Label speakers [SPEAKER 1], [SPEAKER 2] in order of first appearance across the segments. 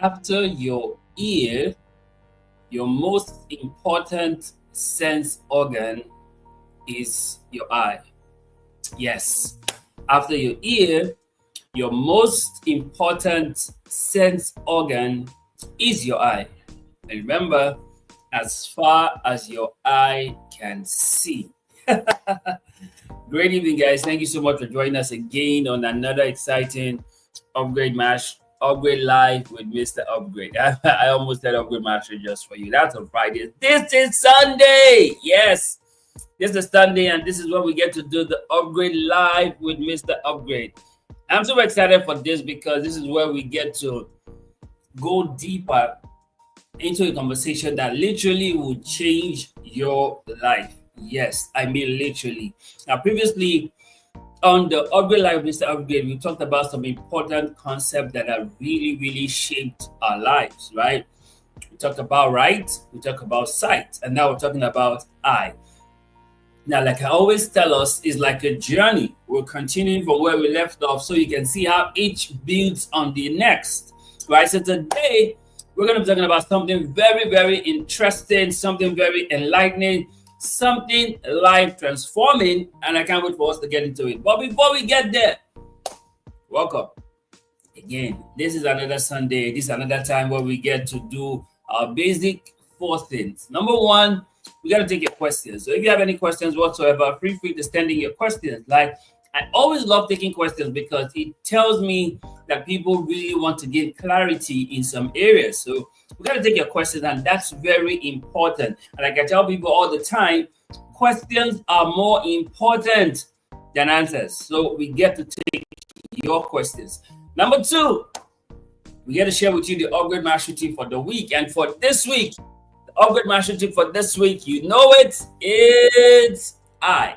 [SPEAKER 1] After your ear, your most important sense organ is your eye. Yes. After your ear, your most important sense organ is your eye. And remember, as far as your eye can see. Great evening, guys. Thank you so much for joining us again on another exciting Upgrade Mash, Upgrade Live with Mr. Upgrade. I almost said Upgrade Master just for you. That's on Friday. This is Sunday. Yes, this is Sunday, and this is when we get to do the Upgrade Live with Mr. Upgrade. I'm super excited for this because this is where we get to go deeper into a conversation that literally will change your life. Yes, I mean literally. Now, previously on the Upgrade Live, Mr. Upgrade, we talked about some important concepts that have really shaped our lives, right? We talked about right, we talked about sight, and now we're talking about eye. Now, like I always tell us, it's like a journey. We're continuing from where we left off so you can see how each builds on the next, right? So today, we're going to be talking about something very interesting, something very enlightening, something life transforming, and I can't wait for us to get into it. But before we get there, welcome. Again, this is another Sunday. This is another time where we get to do our basic 4 things. Number 1, we got to take your questions. So if you have any questions whatsoever, feel free to send in your questions. Like, I always love taking questions because it tells me that people really want to gain clarity in some areas. So we got to take your questions, and that's very important. And like I tell people all the time, questions are more important than answers. So we get to take your questions. Number 2, we get to share with you the Upgrade Master Team for the week. And for this week, the Upgrade Master Team for this week, you know it's I.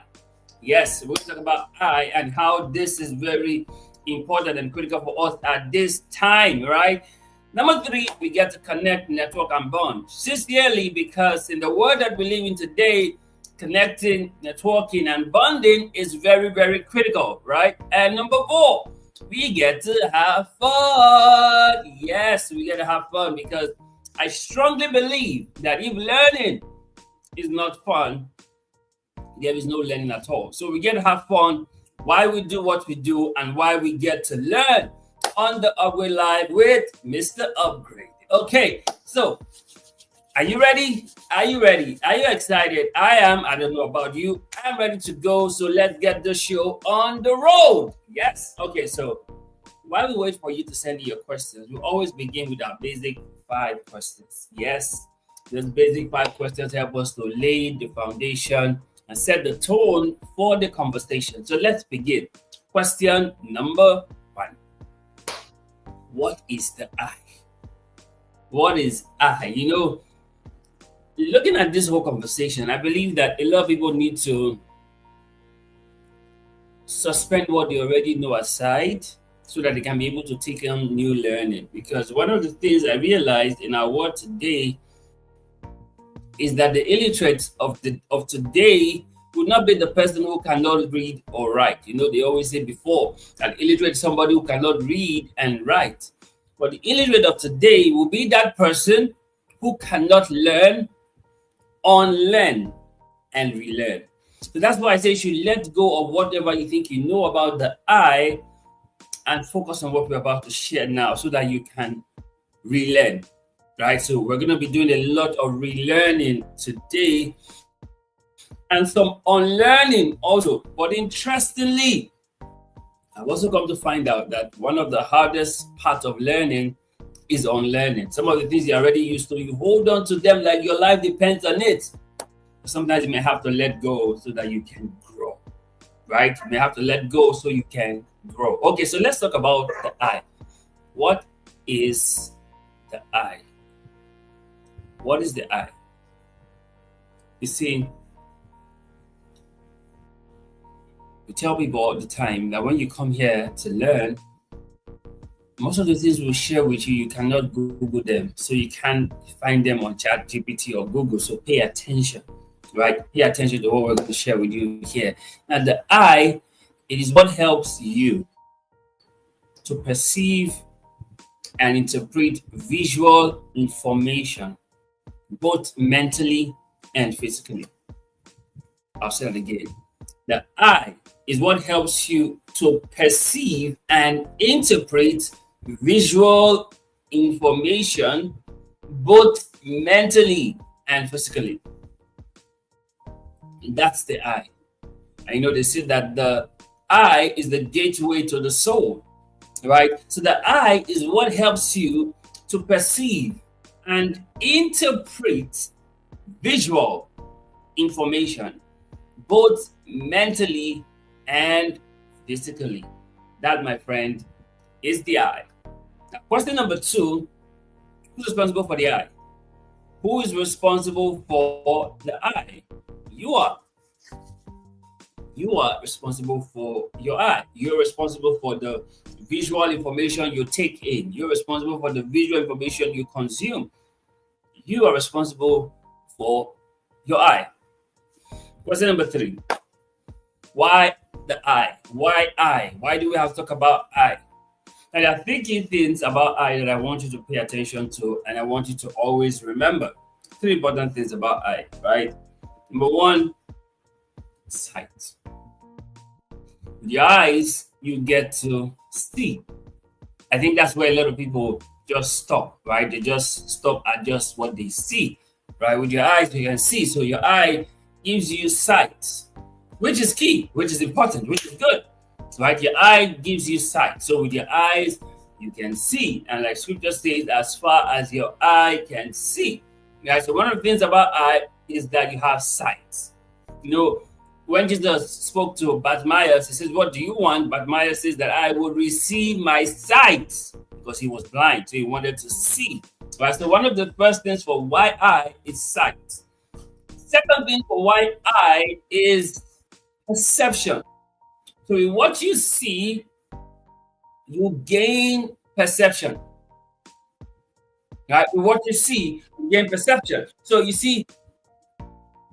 [SPEAKER 1] Yes, we'll talk about I and how this is very important and critical for us at this time, right? Number 3, we get to connect, network, and bond. Sincerely, because in the world that we live in today, connecting, networking, and bonding is very critical, right? And number 4, we get to have fun. Yes, we get to have fun because I strongly believe that if learning is not fun, there is no learning at all. So we get to have fun while we do what we do and why we get to learn on the Upgrade Live with Mr. Upgrade. Okay, so are you ready? Are you ready? Are you excited? I am. I don't know about you. I'm ready to go. So let's get the show on the road. Yes. Okay, so while we wait for you to send in your questions, we always begin with our basic 5 questions. Yes, those basic 5 questions help us to lay the foundation and set the tone for the conversation. So let's begin. Question number 1. What is the I? What is I? You know, looking at this whole conversation, I believe that a lot of people need to suspend what they already know aside so that they can be able to take on new learning. Because one of the things I realized in our world today is that the illiterate of today would not be the person who cannot read or write. You know, they always say before that illiterate is somebody who cannot read and write. But the illiterate of today will be that person who cannot learn, unlearn, and relearn. So that's why I say you should let go of whatever you think you know about the I and focus on what we're about to share now so that you can relearn. Right, so we're going to be doing a lot of relearning today and some unlearning also. But interestingly, I've also come to find out that one of the hardest parts of learning is unlearning. Some of the things you're already used to, you hold on to them like your life depends on it. Sometimes you may have to let go so that you can grow, right? You may have to let go so you can grow. Okay, so let's talk about the I. What is the I? What is the I? You see, we tell people all the time that when you come here to learn, most of the things we'll share with you, you cannot Google them. So you can't find them on ChatGPT or Google. So pay attention, right? Pay attention to what we're going to share with you here. Now, the I, it is what helps you to perceive and interpret visual information, both mentally and physically. I'll say that again. The eye is what helps you to perceive and interpret visual information, both mentally and physically. That's the eye. I know they say that the eye is the gateway to the soul, right? So the eye is what helps you to perceive and interpret visual information, both mentally and physically. That, my friend, is the eye. Now, question number two: who's responsible for the eye? Who is responsible for the eye? You are. You are responsible for your eye. You're responsible for the visual information you take in. You're responsible for the visual information you consume. You are responsible for your eye. Question number three: why the eye? Why eye? Why do we have to talk about eye? And there are three key things about eye that I want you to pay attention to, and I want you to always remember. Three important things about eye, right? Number one, sight. With your eyes, you get to see. I think that's where a lot of people just stop, right? They just stop at just what they see, right? With your eyes, you can see. So your eye gives you sight, which is key, which is important, which is good, right? Your eye gives you sight. So with your eyes, you can see. And like scripture says, as far as your eye can see. Right? So one of the things about eye is that you have sight. You know, when Jesus spoke to Bartimaeus, he says, "What do you want?" Bartimaeus says that I will receive my sight, because he was blind, so he wanted to see. Right? So one of the first things for why eye is sight. Second thing for why eye is perception. So in what you see, you gain perception. Right? In what you see, you gain perception. So you see,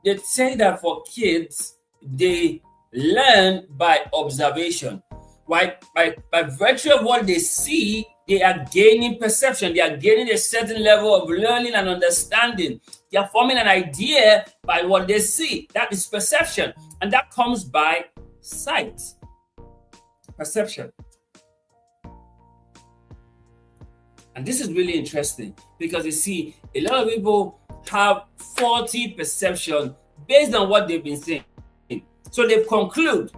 [SPEAKER 1] they say that for kids, they learn by observation, right? By virtue of what they see, they are gaining perception. They are gaining a certain level of learning and understanding. They are forming an idea by what they see. That is perception. And that comes by sight. Perception. And this is really interesting because you see, a lot of people have faulty perception based on what they've been seeing. So they've concluded,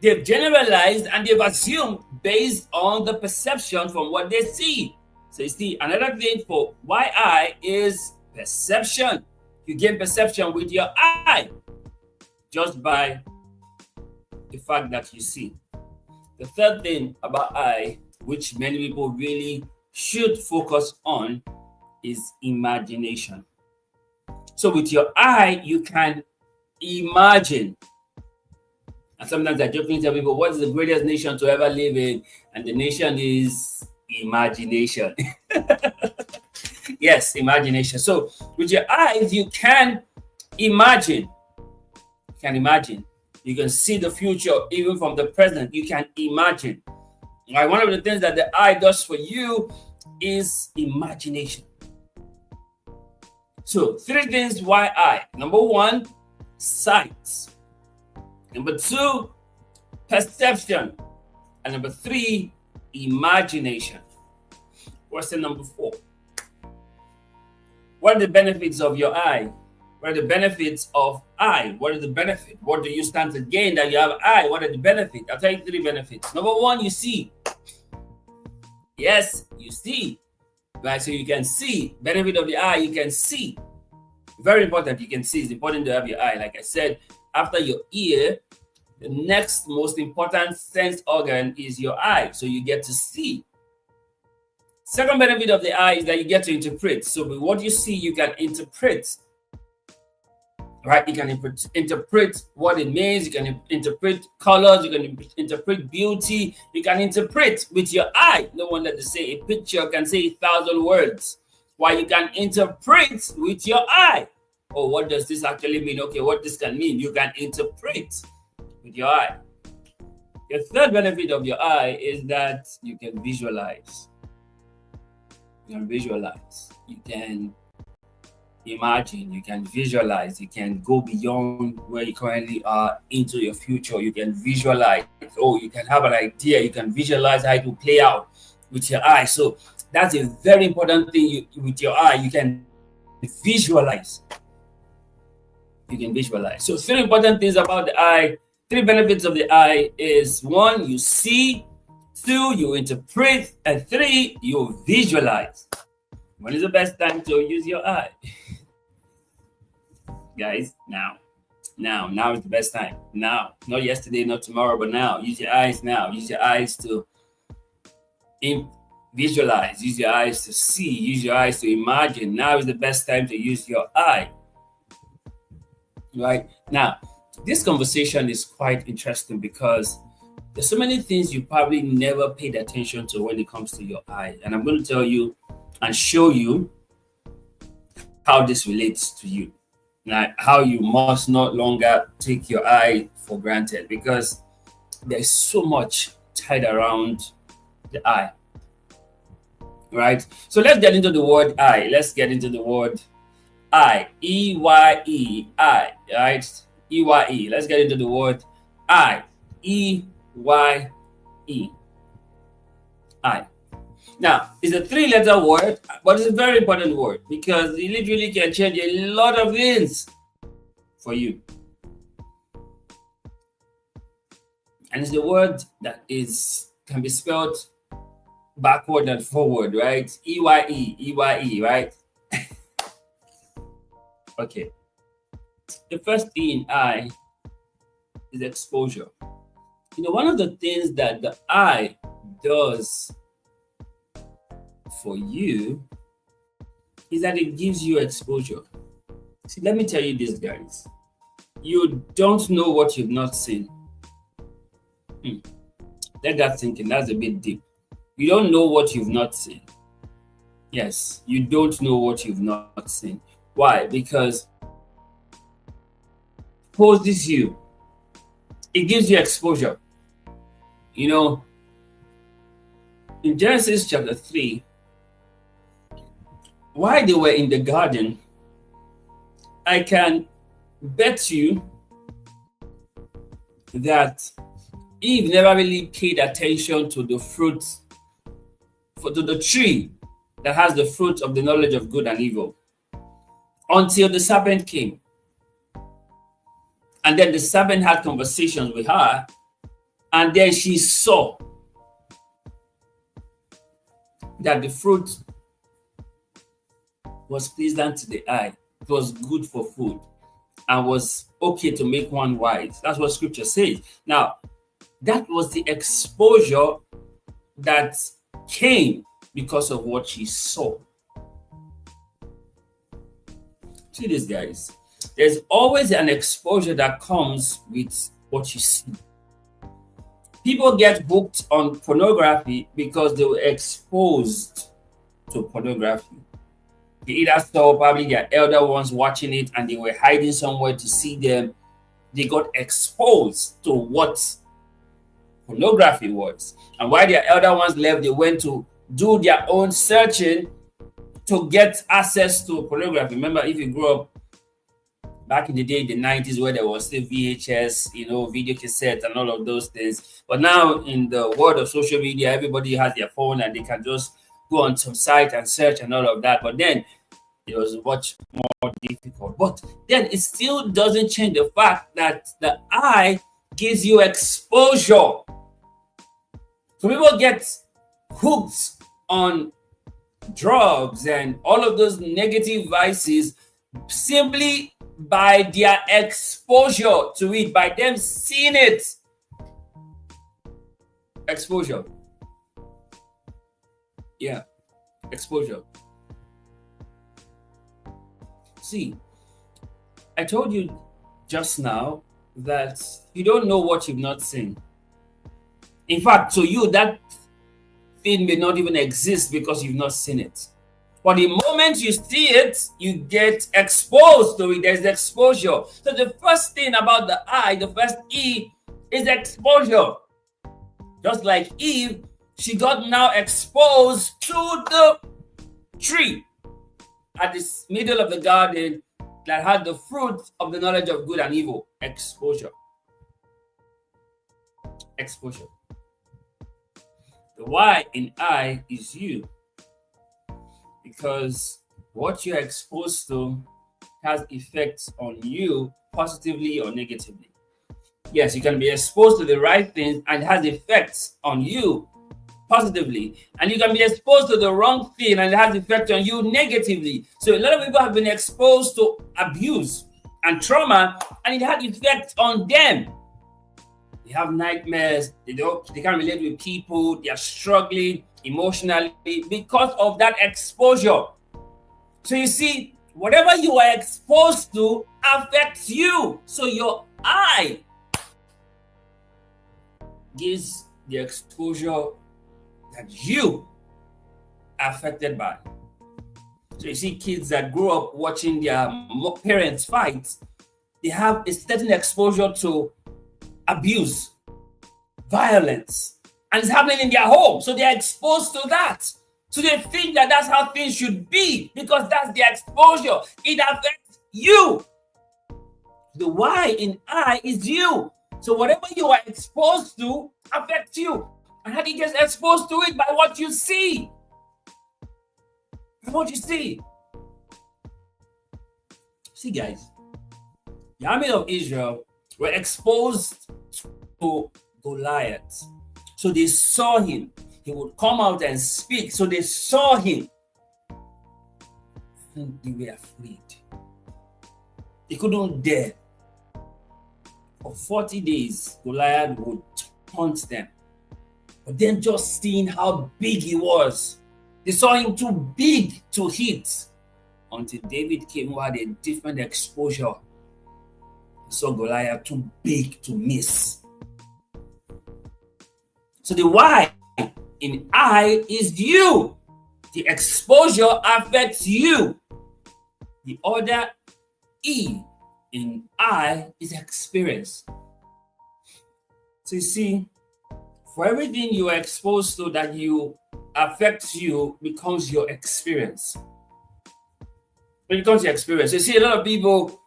[SPEAKER 1] they've generalized, and they've assumed based on the perception from what they see. So you see, another thing for why eye is perception. You gain perception with your eye just by the fact that you see. The third thing about eye, which many people really should focus on, is imagination. So with your eye, you can imagine. And sometimes I jokingly tell people, what is the greatest nation to ever live in? And the nation is imagination. Yes, imagination. So with your eyes, you can imagine. You can imagine. You can see the future even from the present. You can imagine. Right? One of the things that the eye does for you is imagination. So three things why eye. Number one, sight. Number two, perception. And number three, imagination. Question number four. What are the benefits of your eye? What are the benefits of eye? What are the benefits? What do you stand to gain that you have eye? What are the benefits? I'll tell you three benefits. Number one, you see. Yes, you see. Right? So you can see. Benefit of the eye, you can see. Very important, you can see. It's important to have your eye. Like I said, after your ear, the next most important sense organ is your eye. So you get to see. Second benefit of the eye is that you get to interpret. So with what you see, you can interpret. Right? You can interpret what it means. You can interpret colors. You can interpret beauty. You can interpret with your eye. No wonder they say a picture can say 1,000 words. Why you can interpret with your eye. Oh, what does this actually mean? Okay, what this can mean? You can interpret with your eye. The third benefit of your eye is that you can visualize. You can visualize. You can imagine. You can visualize. You can go beyond where you currently are into your future. You can visualize. Oh, you can have an idea. You can visualize how it will play out with your eye. So that's a very important thing. With your eye, you can visualize. You can visualize. So three important things about the eye. Three benefits of the eye is one, you see. Two, you interpret. And three, you visualize. When is the best time to use your eye? Guys, now is the best time. Now, not yesterday, not tomorrow, but now. Use your eyes now. Use your eyes to visualize. Use your eyes to see. Use your eyes to imagine. Now is the best time to use your eye. Right? Now, this conversation is quite interesting because there's so many things you probably never paid attention to when it comes to your eye. And I'm going to tell you and show you how this relates to you. Now, how you must not longer take your eye for granted, because there's so much tied around the eye. Right? So let's get into the word eye. Let's get into the word eye. E-Y-E, eye. Right? E-Y-E. Let's get into the word eye. E-Y-E. Eye. Now, it's a three-letter word, but it's a very important word because it literally can change a lot of things for you. And it's the word that can be spelled backward and forward, right? E-Y-E, E-Y-E, right? Okay. The first E in eye is exposure. You know, one of the things that the eye does for you is that it gives you exposure. See, let me tell you this, guys. You don't know what you've not seen. Let that sink in. That's a bit deep. You don't know what you've not seen. Yes, you don't know what you've not seen. Why? Because it exposes you. It gives you exposure. You know, in Genesis chapter 3, while they were in the garden, I can bet you that Eve never really paid attention to the fruit, to the tree that has the fruit of the knowledge of good and evil, until the serpent came. And then the serpent had conversations with her, and then she saw that the fruit was pleasant to the eye, it was good for food, and was okay to make one wise. That's what scripture says. Now, that was the exposure that came because of what she saw. See this, guys. There's always an exposure that comes with what you see. People get hooked on pornography because they were exposed to pornography. They either saw probably their elder ones watching it and they were hiding somewhere to see them. They got exposed to what pornography was. And while their elder ones left, they went to do their own searching to get access to pornography. Remember, if you grew up back in the day, in the 90s, where there was still VHS, video cassettes and all of those things. But now in the world of social media, everybody has their phone and they can just go on some site and search and all of that. But then it was much more difficult. But then it still doesn't change the fact that the eye gives you exposure. So people get hooked on drugs and all of those negative vices simply by their exposure to it, by them seeing it. Exposure. Yeah, exposure. See, I told you just now that you don't know what you've not seen. In fact, to you, that thing may not even exist because you've not seen it. But the moment you see it, you get exposed to it. There's exposure. So the first thing about the eye, the first E, is exposure. Just like Eve, she got now exposed to the tree at the middle of the garden that had the fruit of the knowledge of good and evil. Exposure. Exposure. The Y in I is you, because what you're exposed to has effects on you positively or negatively. Yes, you can be exposed to the right things and it has effects on you positively, and you can be exposed to the wrong thing and it has effect on you negatively. So a lot of people have been exposed to abuse and trauma and it had effect on them. They have nightmares, they can't relate with people, they are struggling emotionally because of that exposure. So you see, whatever you are exposed to affects you. So your eye gives the exposure that you are affected by. So you see kids that grow up watching their parents fight, they have a certain exposure to abuse, violence, and it's happening in their home. So they're exposed to that. So they think that that's how things should be because that's their exposure. It affects you. The Y in I is you. So whatever you are exposed to affects you. And how do you get exposed to it? By what you see. By what you see. See, guys, the army of Israel were exposed to Goliath. So they saw him. He would come out and speak. So they saw him. And they were afraid. They couldn't dare. For 40 days, Goliath would taunt them. But then just seeing how big he was, they saw him too big to hit. Until David came who had a different exposure. He saw Goliath too big to miss. So the Y in I is you. The exposure affects you. The other E in I is experience. So you see, for everything you are exposed to that you affects you becomes your experience. When it comes to experience, you see a lot of people,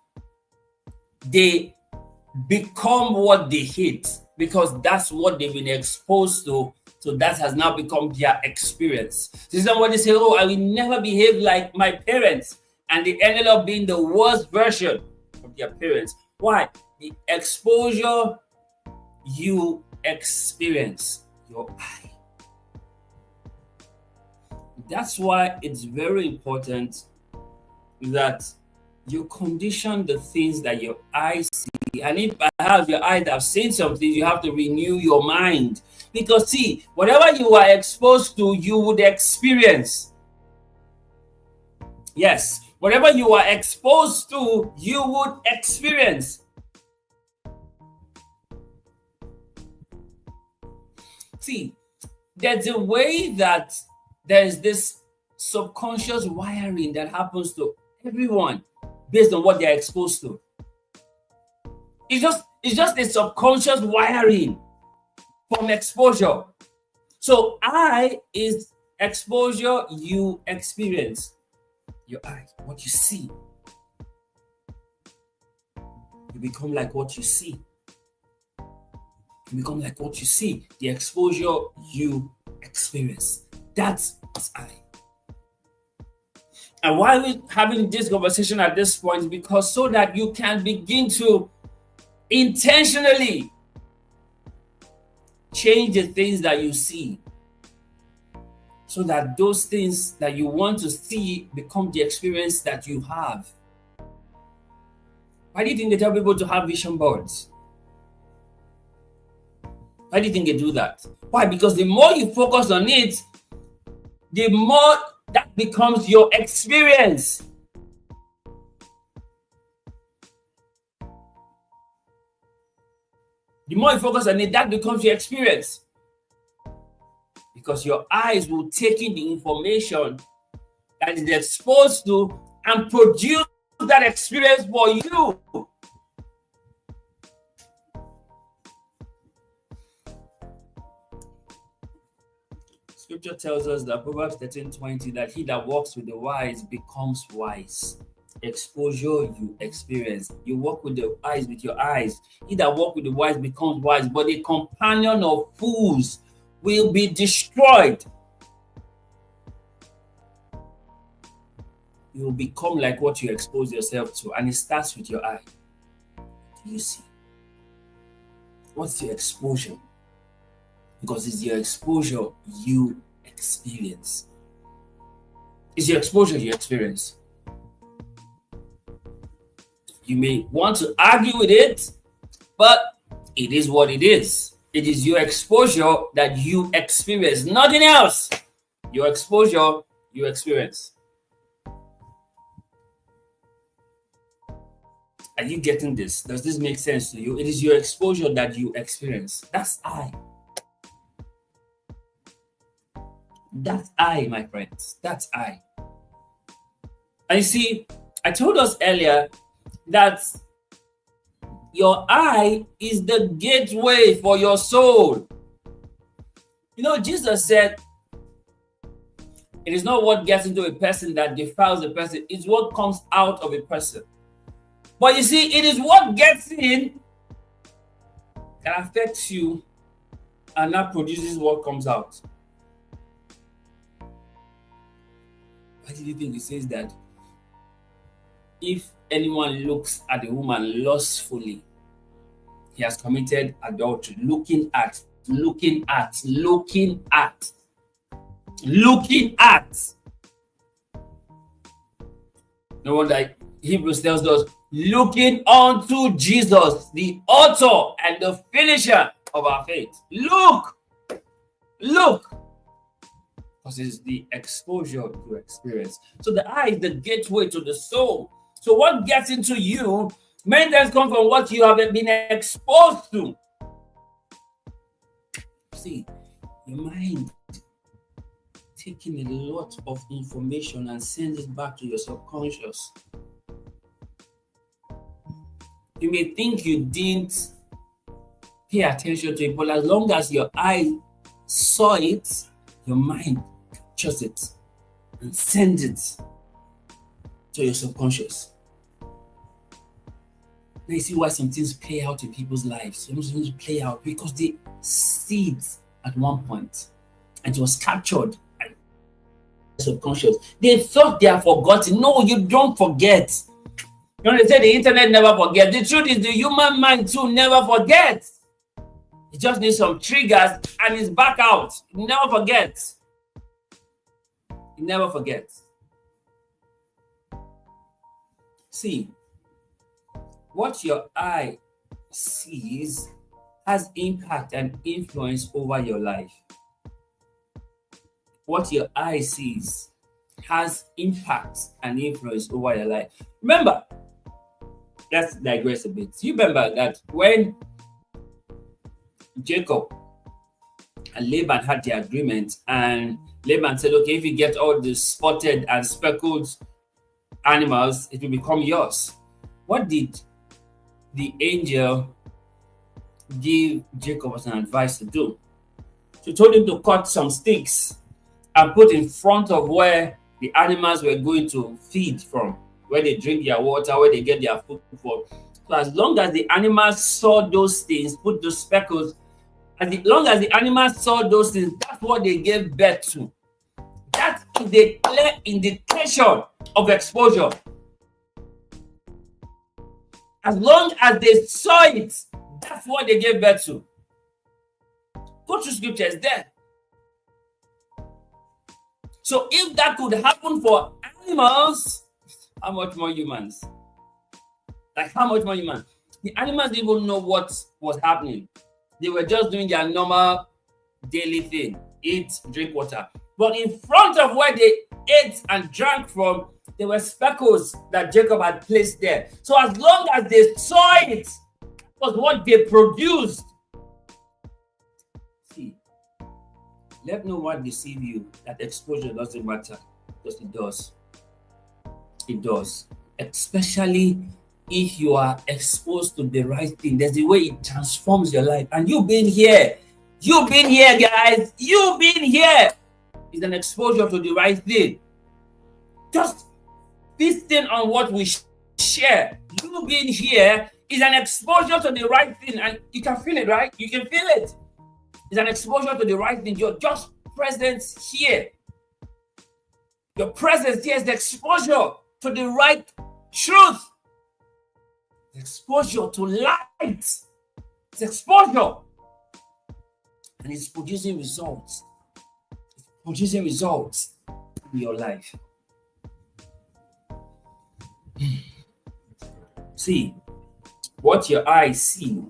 [SPEAKER 1] they become what they hate because that's what they've been exposed to. So that has now become their experience. This is when they say, oh, I will never behave like my parents. And they ended up being the worst version of their parents. Why? The exposure you experience, your eye. That's why it's very important that you condition the things that your eyes see. And if perhaps your eyes have seen something, you have to renew your mind. Because see, whatever you are exposed to, you would experience. Yes, whatever you are exposed to, you would experience. See, there's a way that there's this subconscious wiring that happens to everyone based on what they're exposed to. It's just a subconscious wiring from exposure. So I is exposure you experience. Your eyes, what you see. You become like what you see. You become like what you see. The exposure you experience. That's I. And why are we having this conversation at this point? Because so that you can begin to intentionally change the things that you see. So that those things that you want to see become the experience that you have. Why do you think they tell people to have vision boards? Why do you think they do that? Why? Because the more you focus on it, the more that becomes your experience. The more you focus on it, that becomes your experience. Because your eyes will take in the information that is exposed to and produce that experience for you. Scripture tells us that Proverbs 13:20 that he that walks with the wise becomes wise. Exposure you experience. You walk with the eyes with your eyes. He that walk with the wise becomes wise, but the companion of fools will be destroyed. You will become like what you expose yourself to, and it starts with your eye. Do you see? What's your exposure? Because it's your exposure you experience. It's your exposure you experience. You may want to argue with it, but it is what it is. It is your exposure that you experience, nothing else. Your exposure you experience. Are you getting this? Does this make sense to you? It is your exposure that you experience. That's I. That's I, my friends. That's I. And you see, I told us earlier that your eye is the gateway for your soul. You know, Jesus said, it is not what gets into a person that defiles a person, it's what comes out of a person. But you see, it is what gets in that affects you and that produces what comes out. Why do you think he says that? If anyone looks at a woman lustfully, he has committed adultery. Looking at. No wonder Hebrews tells us, looking unto Jesus, the author and the finisher of our faith. Look. Because it's the exposure you experience. So the eye is the gateway to the soul. So what gets into you many times comes from what you have been exposed to. See, your mind taking a lot of information and sends it back to your subconscious. You may think you didn't pay attention to it, but as long as your eye saw it, your mind captures it and sends it to your subconscious. Now you see why some things play out in people's lives. Some things play out because they see it at one point and it was captured and subconscious. They thought they have forgotten. No, you don't forget. You know, they say the internet never forgets. The truth is the human mind too never forgets. It just needs some triggers and it's back out. It never forgets. It never forgets. See, what your eye sees has impact and influence over your life. What your eye sees has impact and influence over your life. Remember, let's digress a bit. You remember that when Jacob and Laban had the agreement, and Laban said, okay, if you get all the spotted and speckled animals, it will become yours. What did the angel give Jacob as an advice to do? She told him to cut some sticks and put in front of where the animals were going to feed from, where they drink their water, where they get their food from. So as long as the animals saw those things, put those speckles, as long as the animals saw those things, that's what they gave birth to. That is a clear indication of exposure. As long as they saw it, that's what they gave birth to. Go to scriptures there. So if that could happen for animals, how much more humans? Like how much more humans? The animals didn't even know what was happening. They were just doing their normal daily thing. Eat, drink water. But in front of where they ate and drank from, there were speckles that Jacob had placed there. So as long as they saw it, was what they produced. See, let no one deceive you that exposure doesn't matter, because it does. It does. Especially if you are exposed to the right thing. There's a way it transforms your life. And you've been here. You've been here, guys. You've been here. is an exposure to the right thing. Just feasting on what we share. You being here is an exposure to the right thing, and you can feel it, right? You can feel it. It's an exposure to the right thing. Your just presence here. Your presence here is the exposure to the right truth. The exposure to light. It's exposure. And it's producing results. It's producing results in your life. See, what your eyes see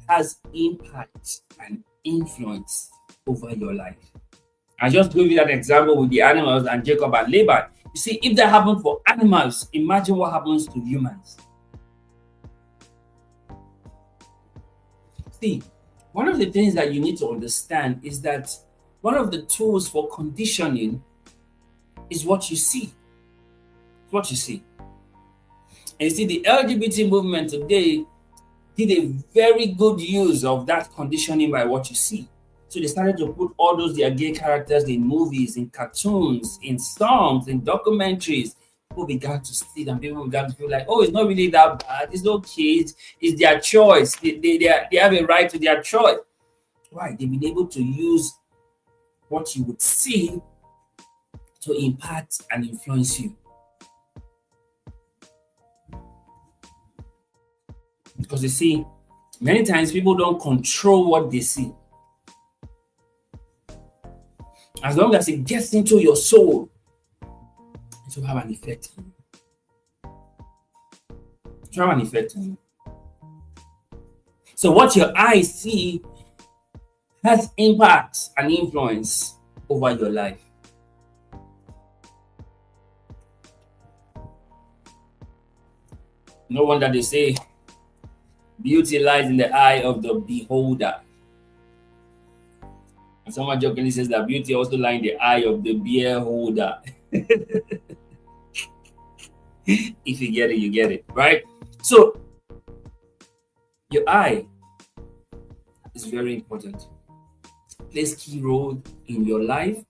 [SPEAKER 1] has impact and influence over your life. I just gave you that example with the animals and Jacob and Laban. You see, if that happened for animals, imagine what happens to humans. See, one of the things that you need to understand is that one of the tools for conditioning is what you see. It's what you see. And you see, the LGBT movement today did a very good use of that conditioning by what you see. So they started to put all those their gay characters in movies, in cartoons, in songs, in documentaries. People began to see them. People began to feel like, oh, it's not really that bad. It's okay. It's their choice. They have a right to their choice. Why? They've been able to use what you would see to impact and influence you. Because you see, many times people don't control what they see. As long as it gets into your soul, it will have an effect on you. It will have an effect on you. So what your eyes see has impact and influence over your life. No wonder they say beauty lies in the eye of the beholder. And someone jokingly says that beauty also lies in the eye of the beer holder. If you get it, you get it, right? So, your eye is very important. It plays key role in your life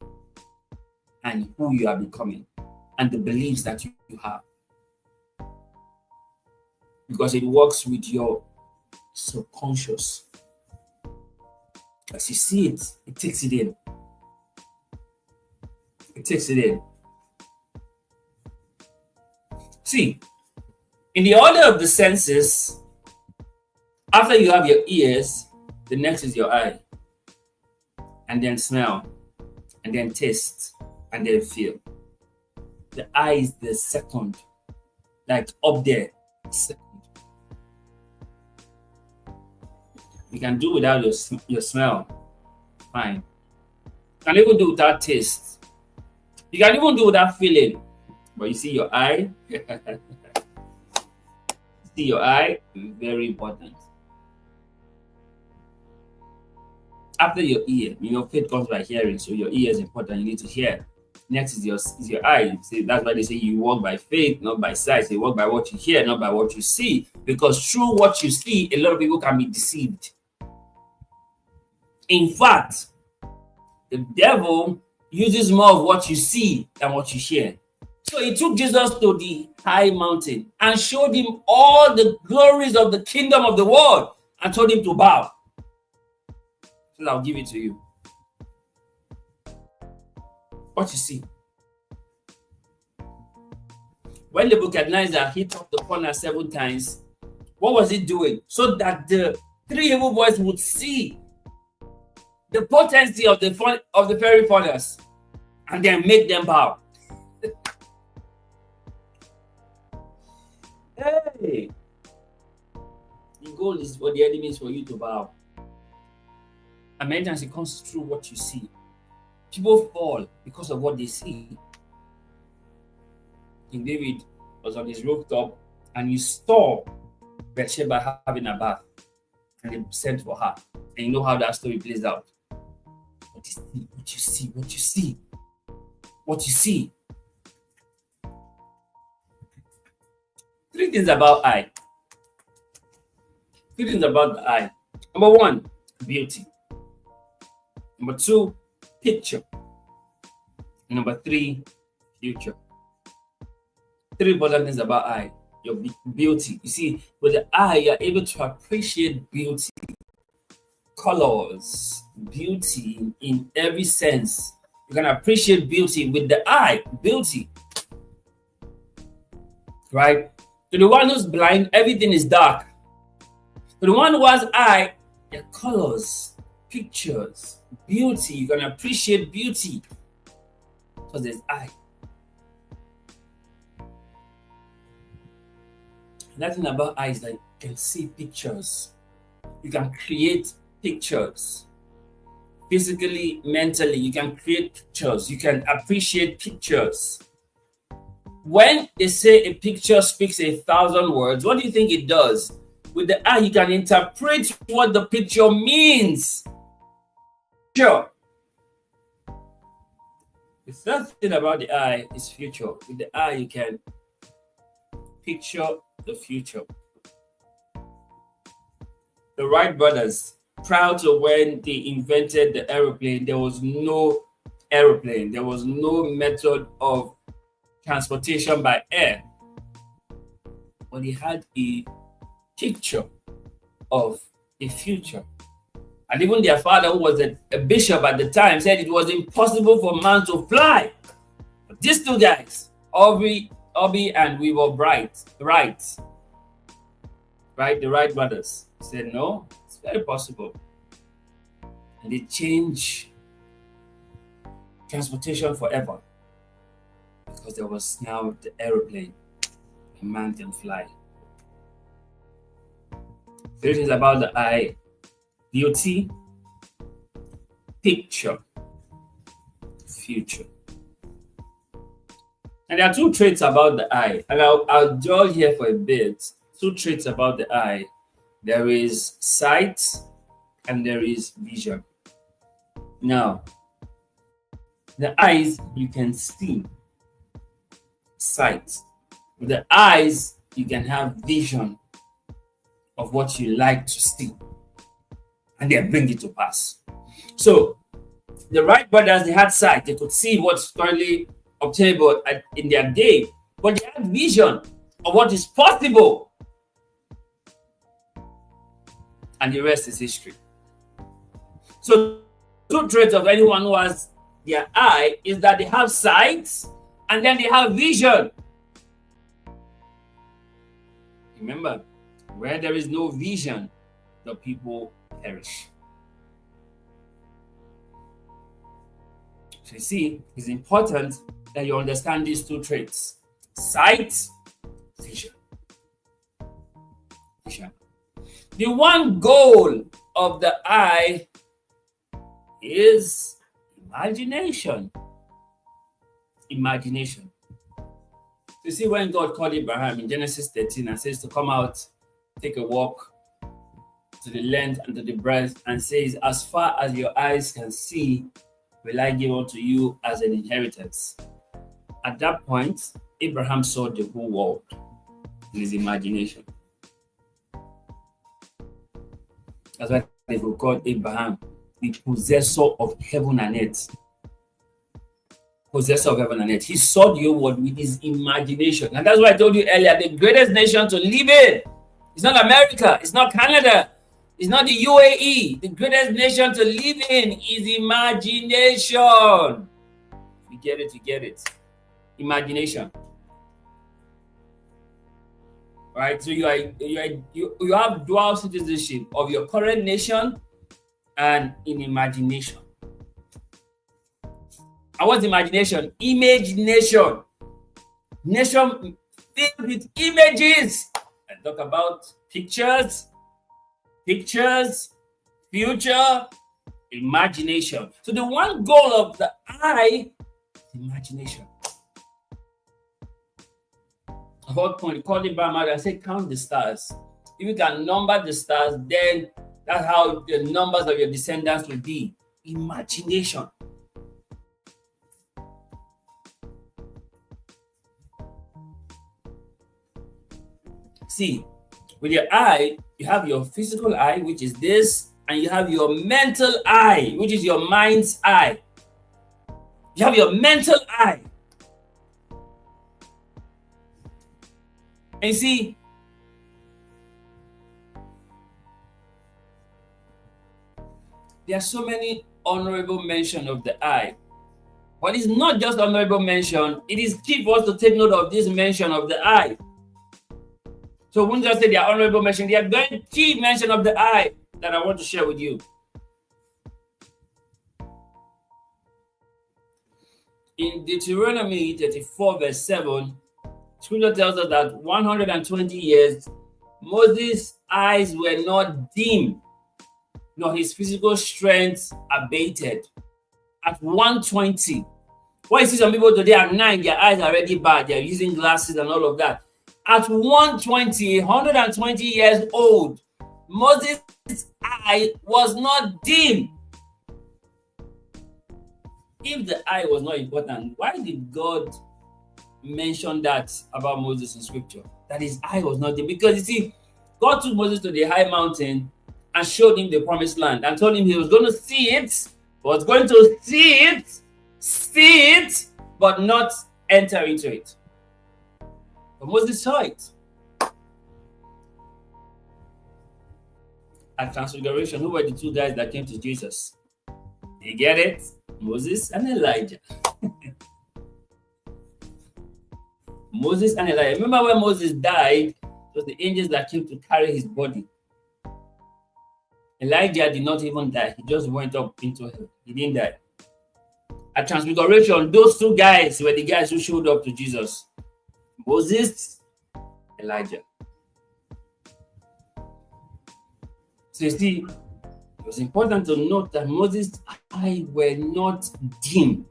[SPEAKER 1] and who you are becoming and the beliefs that you have. Because it works with your subconscious. As you see it, it takes it in. It takes it in. See, in the order of the senses, after you have your ears, the next is your eye, and then smell, and then taste, and then feel. The eye is the second, like up there, second. You can do without your smell, fine. You can even do without taste. You can even do without feeling. But you see your eye, see your eye, very important. After your ear, faith comes by hearing, so your ear is important. You need to hear. Next is your eye. See, that's why they say you walk by faith, not by sight. You walk by what you hear, not by what you see. Because through what you see, a lot of people can be deceived. In fact, the devil uses more of what you see than what you hear. So he took Jesus to the high mountain and showed him all the glories of the kingdom of the world and told him to bow. So I'll give it to you. What you see. When Nebuchadnezzar hit up the corner 7 times, what was he doing? So that the 3 evil boys would see the potency of the fairy furnace and then make them bow. Hey, the goal is for the enemies for you to bow. And many times it comes through what you see. People fall because of what they see. King David was on his rooftop and he saw Bathsheba having a bath and he sent for her. And you know how that story plays out. What you see. 3 things about eye. 3 things about the eye. Number 1, beauty. Number 2, picture. Number three, future. Three important things about eye. Your beauty. You see, with the eye, you're able to appreciate beauty, colors, beauty in every sense. You can appreciate beauty with the eye, beauty. Right? To the one who's blind, everything is dark. To the one who has eye, the colors, pictures, beauty. You can appreciate beauty because there's eye. Another thing about eye is that you can see pictures. You can create pictures. Physically, mentally, you can create pictures. You can appreciate pictures. When they say a picture speaks 1,000 words, what do you think it does? With the eye, you can interpret what the picture means. Sure. The third thing about the eye is future. With the eye, you can picture the future. The Wright brothers, prior to when they invented the aeroplane, there was no aeroplane. There was no method of transportation by air. But they had a picture of a future. And even their father, who was a bishop at the time, said it was impossible for man to fly. But these two guys, Aubrey and Weaver Wright, the Wright brothers, said no, it's very possible. And they changed transportation forever because there was now the aeroplane, and man can fly. Three things about the eye: beauty, picture, future. And there are two traits about the eye, and I'll dwell here for a bit. Two traits about the eye: there is sight and there is vision. Now, the eyes, you can see sight. With the eyes, you can have vision of what you like to see, and they bring it to pass. So, the Wright brothers, they had sight; they could see what's currently obtainable in their day, but they had vision of what is possible, and the rest is history. So, two traits of anyone who has their eye is that they have sight and then they have vision. Remember, where there is no vision, the people perish. So you see, it's important that you understand these two traits: sight, vision. Vision. The one goal of the eye is imagination. Imagination. You see, when God called Abraham in Genesis 13 and says to come out, take a walk to the length and to the breadth, and says, as far as your eyes can see, will I give unto you as an inheritance. At that point, Abraham saw the whole world in his imagination. That's why they will call Abraham the possessor of heaven and earth. Possessor of heaven and earth. He saw the whole world with his imagination. And that's why I told you earlier, the greatest nation to live in, it's not America, it's not Canada, it's not the UAE. The greatest nation to live in is imagination. You get it, you get it. Imagination. Right? So you have dual citizenship of your current nation and in imagination. And what's imagination? Image nation. Nation filled with images. I talk about pictures, future, imagination. So the one goal of the eye is imagination. At what point, call it by mother and say, count the stars. If you can number the stars, then that's how the numbers of your descendants will be. Imagination. See, with your eye, you have your physical eye, which is this, and you have your mental eye, which is your mind's eye. You have your mental eye. And you see, there are so many honorable mention of the eye. But it's not just honorable mention, it is key for us to take note of this mention of the eye. So we won't just say they are honorable mention, they are very key mention of the eye that I want to share with you. In Deuteronomy 34, verse 7, Scripture tells us that 120 years, Moses' eyes were not dim, nor his physical strength abated. At 120. When you see some people today at 9, their eyes are already bad, they're using glasses and all of that. At 120, 120 years old, Moses' eye was not dim. If the eye was not important, why did God mention that about Moses in scripture? That his eye was not dim. Because you see, God took Moses to the high mountain and showed him the promised land and told him he was going to see it, but not enter into it. But Moses saw it. At Transfiguration, who were the two guys that came to Jesus? You get it? Moses and Elijah. Moses and Elijah. Remember when Moses died, it was the angels that came to carry his body. Elijah did not even die. He just went up into heaven. He didn't die. At Transfiguration, those two guys were the guys who showed up to Jesus. Moses, Elijah. So you see, it was important to note that Moses' eyes were not dim.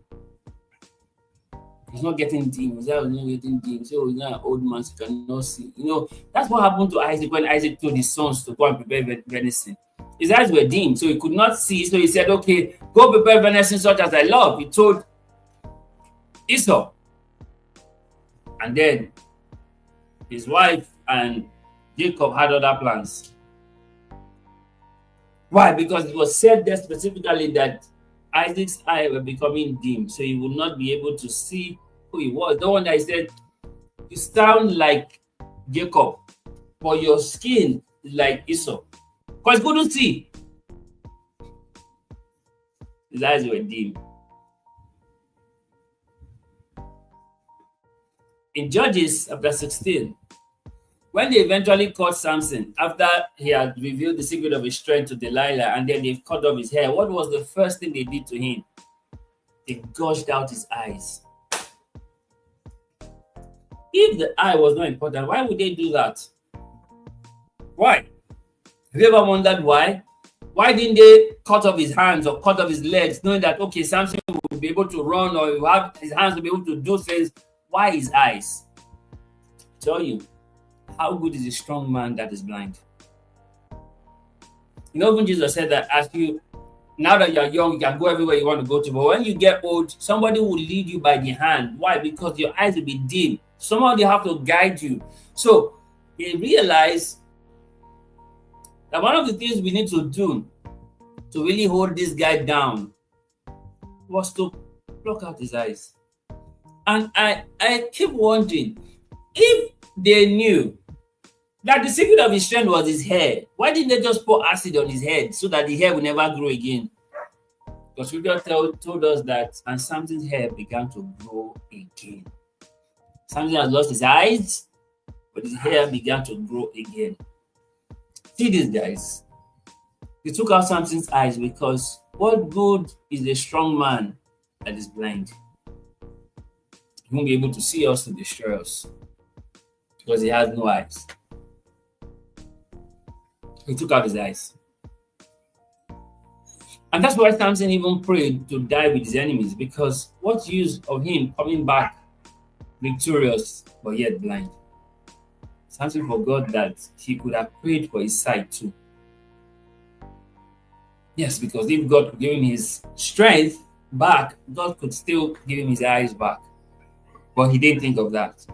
[SPEAKER 1] He's not getting dim. His eyes was not getting dim. So he's not an old man, so he cannot see. You know, that's what happened to Isaac when Isaac told his sons to go and prepare venison. His eyes were dim, so he could not see. So he said, okay, go prepare venison such as I love. He told Esau. And then his wife and Jacob had other plans. Why? Because it was said there specifically that Isaac's eyes were becoming dim, so he would not be able to see who he was. The one that he said, you sound like Jacob, but your skin is like Esau. Because he couldn't see. His eyes were dim. In Judges chapter 16, when they eventually caught Samson, after he had revealed the secret of his strength to Delilah, and then they've cut off his hair, what was the first thing they did to him? They gouged out his eyes. If the eye was not important, why would they do that? Why? Have you ever wondered why? Why didn't they cut off his hands or cut off his legs, knowing that, okay, Samson will be able to run or will have his hands to be able to do things? Why his eyes? I tell you, how good is a strong man that is blind? You know, even Jesus said that now that you're young, you can go everywhere you want to go to. But when you get old, somebody will lead you by the hand. Why? Because your eyes will be dim. Somebody have to guide you. So they realize that one of the things we need to do to really hold this guy down was to pluck out his eyes. And I keep wondering, if they knew that the secret of his strength was his hair, why didn't they just pour acid on his head so that the hair will never grow again? Because Scripture told us that, and Samson's hair began to grow again. Samson has lost his eyes, but his hair began to grow again. See these guys. They took out Samson's eyes because what good is a strong man that is blind? He won't be able to see us to destroy us because he has no eyes. He took out his eyes. And that's why Samson even prayed to die with his enemies, because what use of him coming back victorious but yet blind? Samson forgot that he could have prayed for his sight too. Yes, because if God could give him his strength back, God could still give him his eyes back. But he didn't think of that. So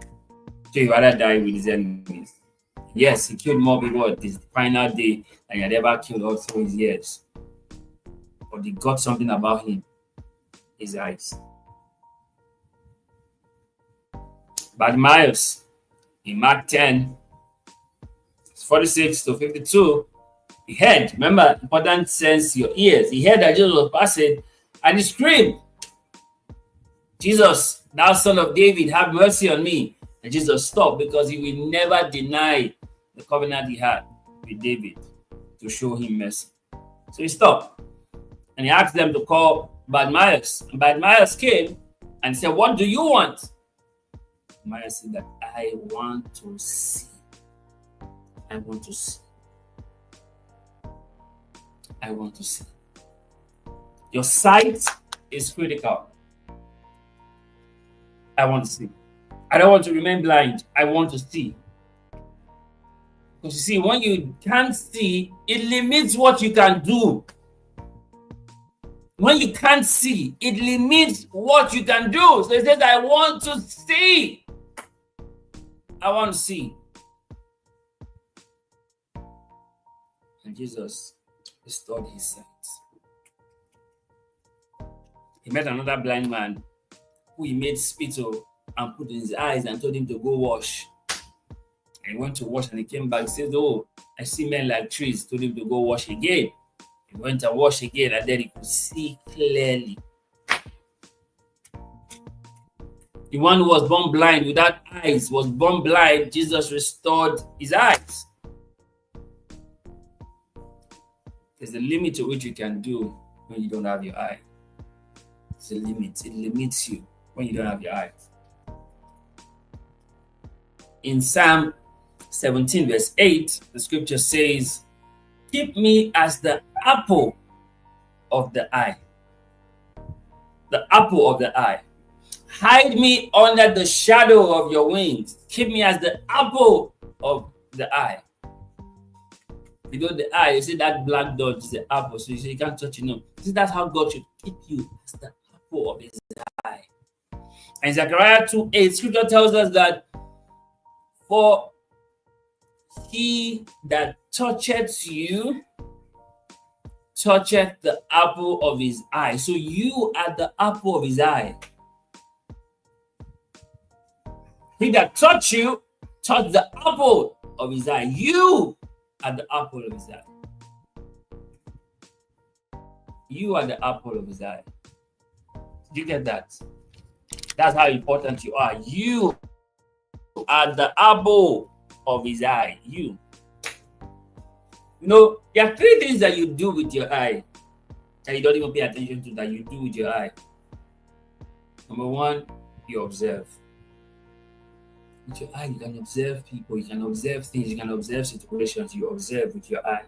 [SPEAKER 1] he rather die with his enemies. Yes, he killed more people at this final day than he had ever killed all through his years. But he got something about him, his eyes. Bartimaeus in Mark 10, 46 to 52, he heard, remember, important sense your ears. He heard that Jesus was passing and he screamed, Jesus, thou son of David, have mercy on me. And Jesus stopped because he will never deny the covenant he had with David to show him mercy. So he stopped and he asked them to call Bartimaeus. And Bartimaeus came and said, what do you want? Bartimaeus said that I want to see. I want to see. I want to see. Your sight is critical. I want to see. I don't want to remain blind. I want to see. Because you see, when you can't see, it limits what you can do. When you can't see, it limits what you can do. So he says, I want to see. I want to see. And Jesus restored his sight. He met another blind man who he made spittle and put in his eyes and told him to go wash. And he went to wash and he came back and said, oh, I see men like trees. Told him to go wash again. He went and washed again and then he could see clearly. The one who was born blind without eyes was born blind. Jesus restored his eyes. There's a limit to which you can do when you don't have your eye. It's a limit. It limits you when you don't have your eyes. In Psalm 17, verse 8, the scripture says, keep me as the apple of the eye. The apple of the eye. Hide me under the shadow of your wings. Keep me as the apple of the eye. You know, the eye, you see that black dot is the apple, so you can't touch it. No. See, that's how God should keep you as the apple of his eye. And Zechariah 2:8, scripture tells us that for he that toucheth you toucheth the apple of his eye. So you are the apple of his eye. He that touch you touch the apple of his eye. You are the apple of his eye. You are the apple of his eye. Do you get that? That's how important you are. You are the apple of his eye. You. You know, there are three things that you do with your eye that you don't even pay attention to, that you do with your eye. Number one, you observe. With your eye, you can observe people, you can observe things, you can observe situations, you observe with your eye.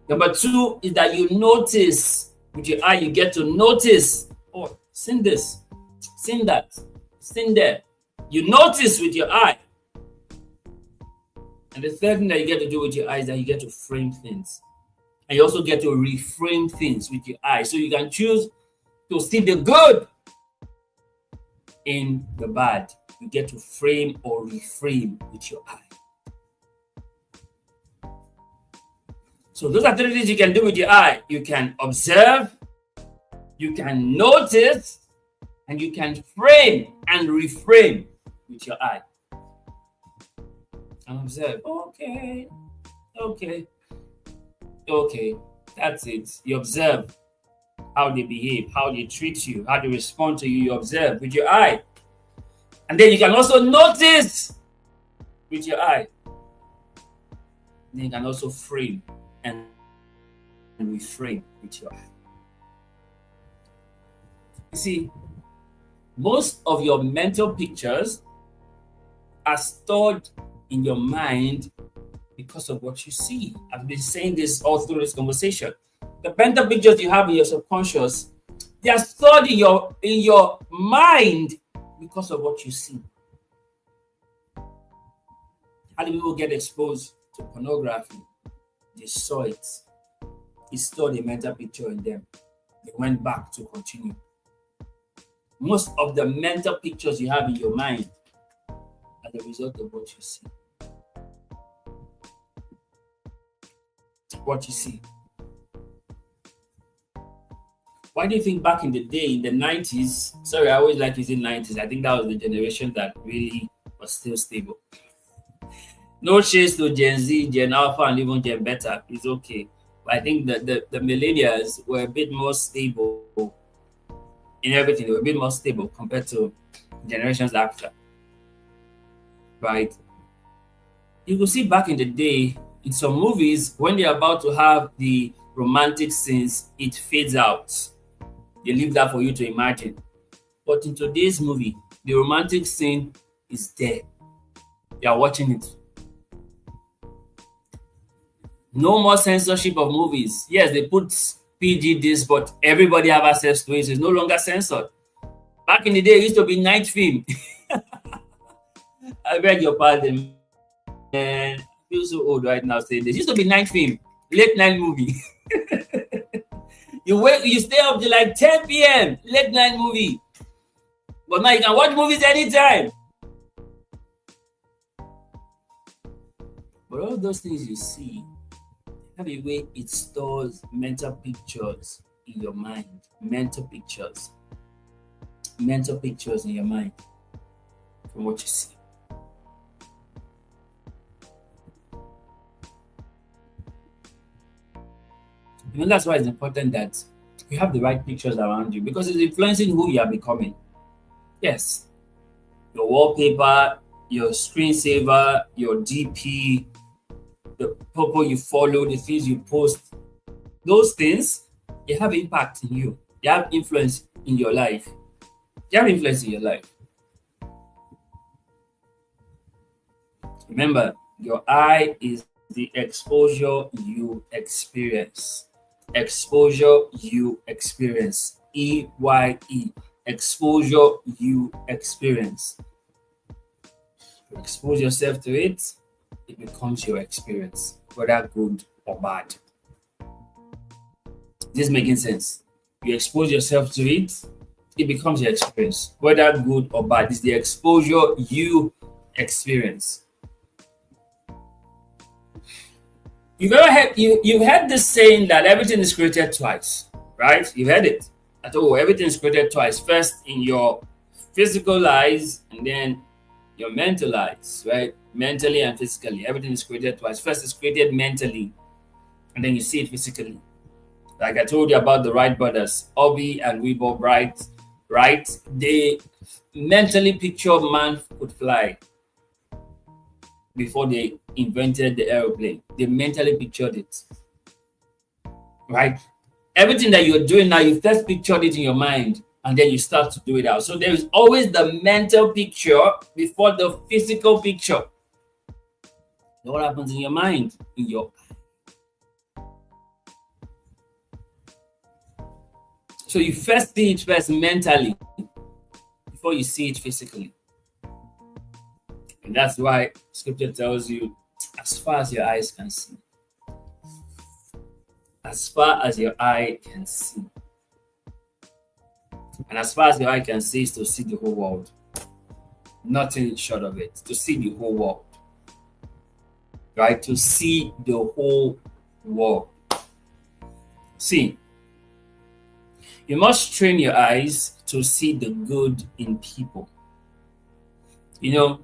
[SPEAKER 1] Number two is that you notice. With your eye, you get to notice. Oh, seen this, seen that, seen there. You notice with your eye. And the third thing that you get to do with your eye is that you get to frame things. And you also get to reframe things with your eye. So you can choose to see the good in the bad. You get to frame or reframe with your eye. So those are three things you can do with your eye. You can observe, you can notice, and you can frame and reframe with your eye. And observe, okay, that's it. You observe how they behave, how they treat you, how they respond to you. You observe with your eye. And then you can also notice with your eye. Then you can also frame and reframe with your eye. You see, most of your mental pictures are stored in your mind because of what you see. I've been saying this all through this conversation. The mental pictures you have in your subconscious, they are stored in your mind because of what you see. How do people get exposed to pornography? They saw it. It stored a mental picture in them. They went back to continue. Most of the mental pictures you have in your mind are the result of what you see. What you see. Why do you think back in the day, in the 90s? Sorry, I always like using 90s. I think that was the generation that really was still stable. No shades to Gen Z, Gen Alpha, and even Gen Beta. It's okay. But I think that the millennials were a bit more stable in everything. They were a bit more stable compared to generations after, right? You will see back in the day, in some movies, when they're about to have the romantic scenes, it fades out. They leave that for you to imagine. But in today's movie, the romantic scene is there. You are watching it. No more censorship of movies. Yes, they put PG this, but everybody have access to it. So it's no longer censored. Back in the day, it used to be night film. I beg your pardon, and I feel so old right now saying this. It used to be night film, late night movie. You stay up till like 10 p.m. late night movie. But now you can watch movies anytime. But all those things you see have a way it stores mental pictures in your mind. Mental pictures in your mind from what you see. You know, that's why it's important that you have the right pictures around you because it's influencing who you are becoming. Yes, your wallpaper, your screensaver, your DP, the people you follow, the things you post, those things, they have impact in you. They have influence in your life. They have influence in your life. Remember, your eye is the exposure you experience. Exposure you experience. EYE. Exposure you experience. You expose yourself to it, it becomes your experience, whether good or bad. This is making sense. You expose yourself to it, it becomes your experience, whether good or bad. It's the exposure you experience. You've heard this saying that everything is created twice, right? You've heard it. That everything is created twice. First in your physical eyes, and then your mental eyes, right? Mentally and physically. Everything is created twice. First it's created mentally, and then you see it physically. Like I told you about the Wright brothers, Obi and Wilbur Wright, right? They mentally pictured man could fly before they invented the aeroplane. They mentally pictured it, right? Everything that you're doing now, you first pictured it in your mind and then you start to do it out. So there is always the mental picture before the physical picture. What happens in your mind? In your So you first see it first mentally before you see it physically. And that's why scripture tells you, as far as your eyes can see. As far as your eye can see. And as far as your eye can see is to see the whole world. Nothing short of it. To see the whole world. Right? To see the whole world. See, you must train your eyes to see the good in people. You know,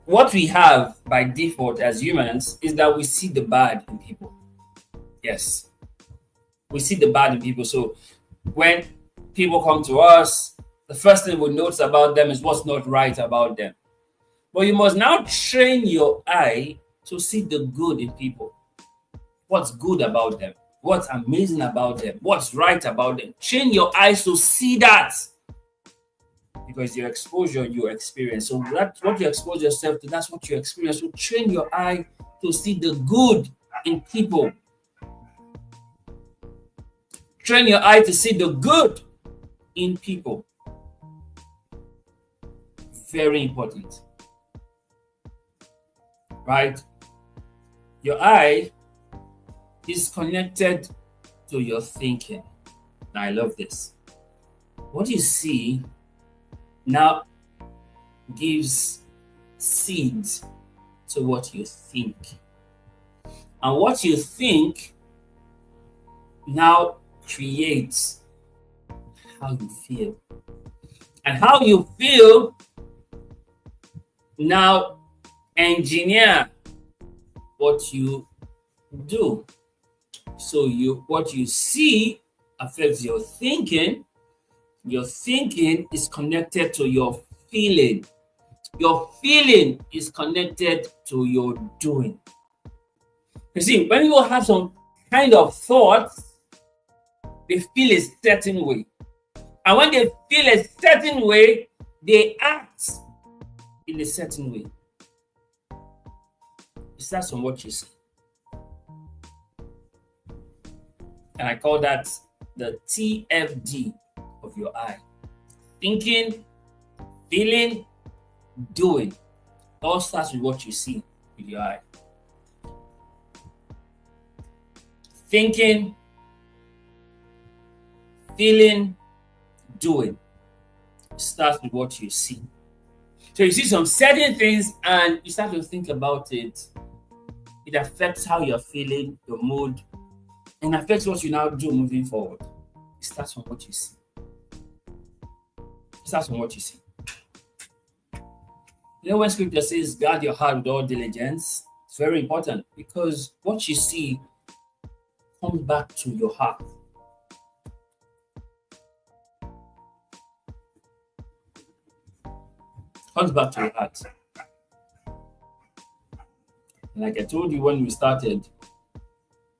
[SPEAKER 1] what we have by default as humans is that we see the bad in people. Yes. We see the bad in people. So when people come to us, the first thing we notice about them is what's not right about them. But you must now train your eye to see the good in people. What's good about them? What's amazing about them? What's right about them? Train your eyes to see that. Because your exposure, your experience. So that's what you expose yourself to, that's what you experience. So train your eye to see the good in people. Train your eye to see the good in people. Very important. Right? Your eye is connected to your thinking. Now, I love this. What you see now gives seeds to what you think. And what you think now creates how you feel. And how you feel now engineer what you do. So what you see affects your thinking. Your thinking is connected to your feeling. Your feeling is connected to your doing. You see, when you have some kind of thoughts, they feel a certain way. And when they feel a certain way, they act in a certain way. It starts from what you see. And I call that the TFD of your eye. Thinking, feeling, doing. All starts with what you see with your eye. Thinking, feeling, doing. Starts with what you see. So you see some certain things and you start to think about it. It affects how you're feeling, your mood, and affects what you now do moving forward. It starts from what you see. It starts from what you see. You know, when scripture says, guard your heart with all diligence, it's very important because what you see comes back to your heart. Comes back to your heart. Like I told you when we started,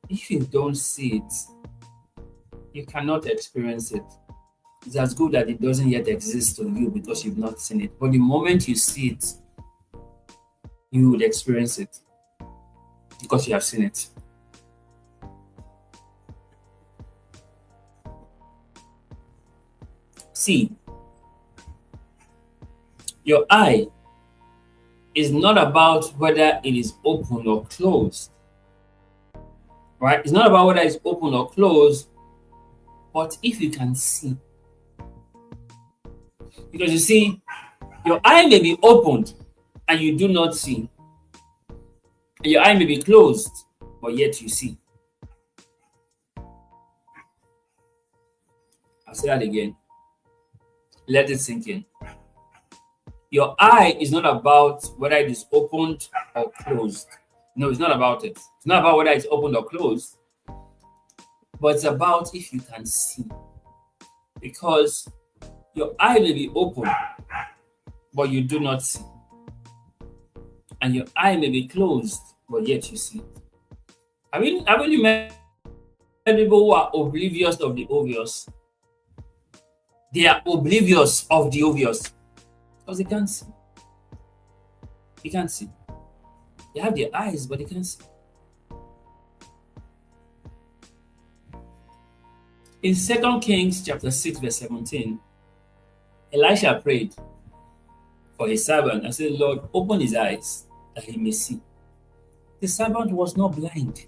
[SPEAKER 1] if you don't see it, you cannot experience it. It's as good that it doesn't yet exist to you because you've not seen it. But the moment you see it, you will experience it because you have seen it. See, your eye is not about whether it is open or closed. Right? It's not about whether it's open or closed, but if you can see. Because you see, your eye may be opened and you do not see. And your eye may be closed, but yet you see. I'll say that again. Let it sink in. Your eye is not about whether it is opened or closed. No, it's not about it. It's not about whether it's opened or closed, but it's about if you can see. Because your eye may be open, but you do not see. And your eye may be closed, but yet you see. Have you met people who are oblivious of the obvious? They are oblivious of the obvious because they can't see. They can't see. They have their eyes, but they can't see. In 2 Kings chapter 6, verse 17, Elisha prayed for his servant and said, Lord, open his eyes that he may see. The servant was not blind.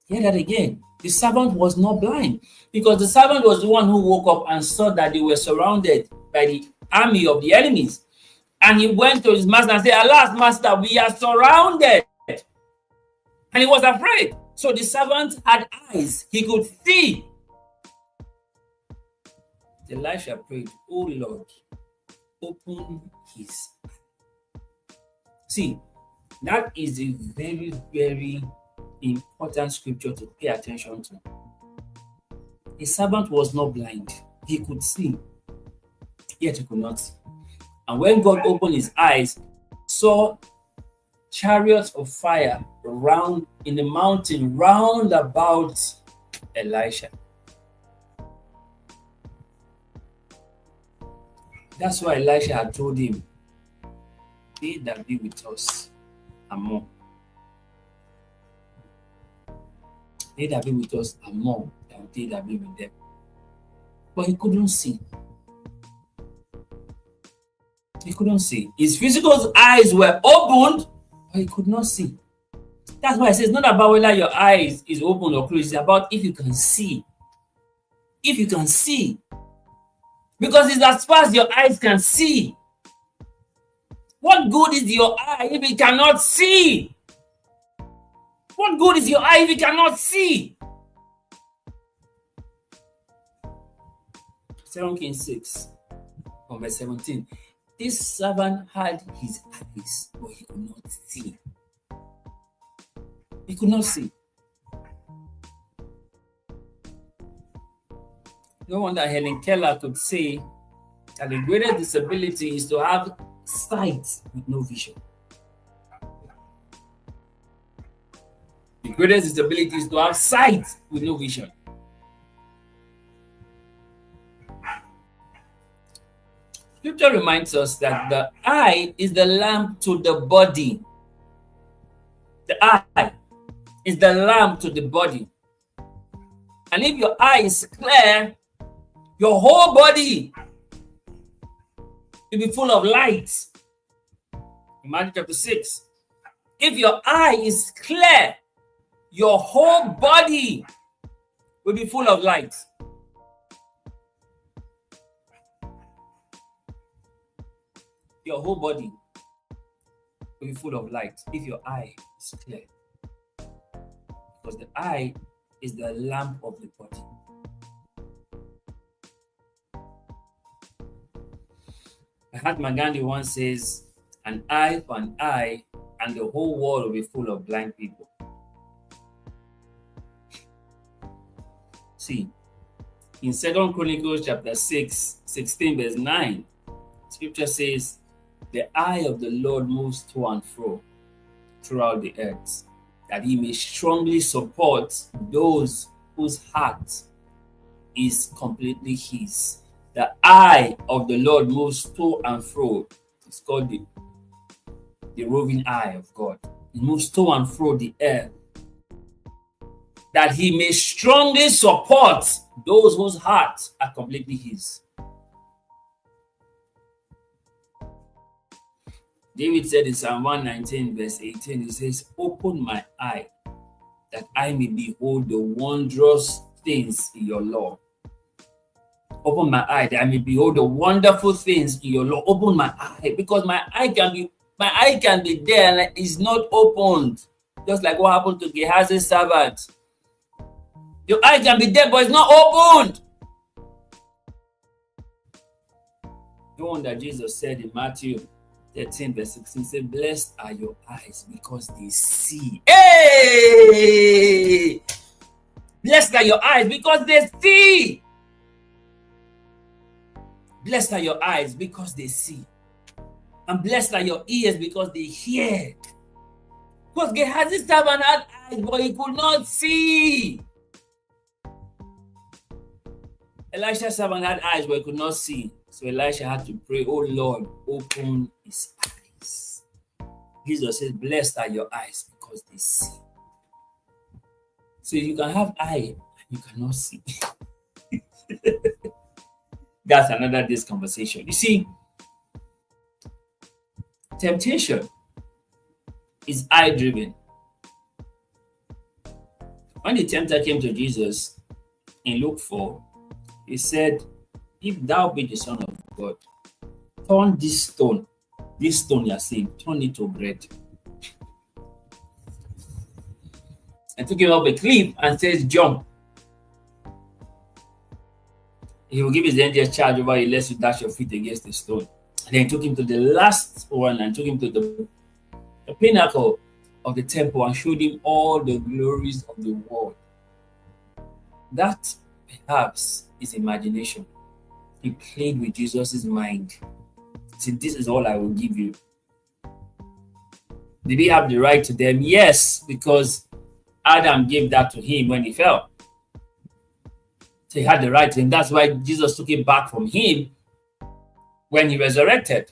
[SPEAKER 1] Hear that again. The servant was not blind because the servant was the one who woke up and saw that they were surrounded by the army of the enemies. And he went to his master and said, alas, master, we are surrounded. And he was afraid. So the servant had eyes. He could see. Elisha prayed, oh Lord, open his eyes. See, that is a very, very important scripture to pay attention to. The servant was not blind. He could see, yet he could not see. And when God opened his eyes, saw chariots of fire around in the mountain round about Elisha. That's why Elisha had told him, they that be with us are more. They that be with us are more than they that be with them. But he couldn't see. He couldn't see. His physical eyes were opened, but he could not see. That's why it says, not about whether your eyes is open or closed. It's about if you can see. If you can see. Because it's as far as your eyes can see. What good is your eye if it cannot see? What good is your eye if you cannot see? 2 Kings 6, from verse 17. This servant had his eyes, but he could not see. He could not see. No wonder Helen Keller could say that the greatest disability is to have sight with no vision. The greatest disability is to have sight with no vision. Scripture reminds us that the eye is the lamp to the body. The eye is the lamp to the body. And if your eye is clear, your whole body will be full of light. In Matthew chapter 6. If your eye is clear, your whole body will be full of light. Your whole body will be full of light if your eye is clear. Because the eye is the lamp of the body. Mahatma Gandhi once says, an eye for an eye, and the whole world will be full of blind people. See, in 2 Chronicles chapter 6, 16 verse 9, scripture says, the eye of the Lord moves to and fro throughout the earth, that he may strongly support those whose heart is completely his. The eye of the Lord moves to and fro. It's called the roving eye of God. It moves to and fro the earth, that he may strongly support those whose hearts are completely his. David said in Psalm 119, verse 18, he says, open my eye, that I may behold the wondrous things in your law. Open my eye, that I may behold the wonderful things in your law. Open my eye, because my eye can be there and it's not opened. Just like what happened to Gehazi's servant. Your eye can be there, but it's not opened. The one that Jesus said in Matthew 13, verse 16, said, blessed are your eyes because they see. Hey! Blessed are your eyes because they see. Blessed are your eyes because they see. And blessed are your ears because they hear. Because Gehazi's servant had eyes, but he could not see. Elisha's servant had eyes, but he could not see. So Elisha had to pray, oh Lord, open his eyes. Jesus says, blessed are your eyes because they see. So you can have eye and you cannot see. That's another day's conversation. You see, temptation is eye-driven. When the tempter came to Jesus in Luke 4, he said, if thou be the Son of God, turn this stone you are saying, turn it to bread. And took him up a cliff and says, jump. He will give his angels charge over you, lest you dash your feet against the stone. And then he took him to the last one and took him to the pinnacle of the temple and showed him all the glories of the world. That perhaps is imagination. He played with Jesus' mind. He said, this is all I will give you. Did he have the right to them? Yes, because Adam gave that to him when he fell. So he had the right to him. That's why Jesus took it back from him when he resurrected.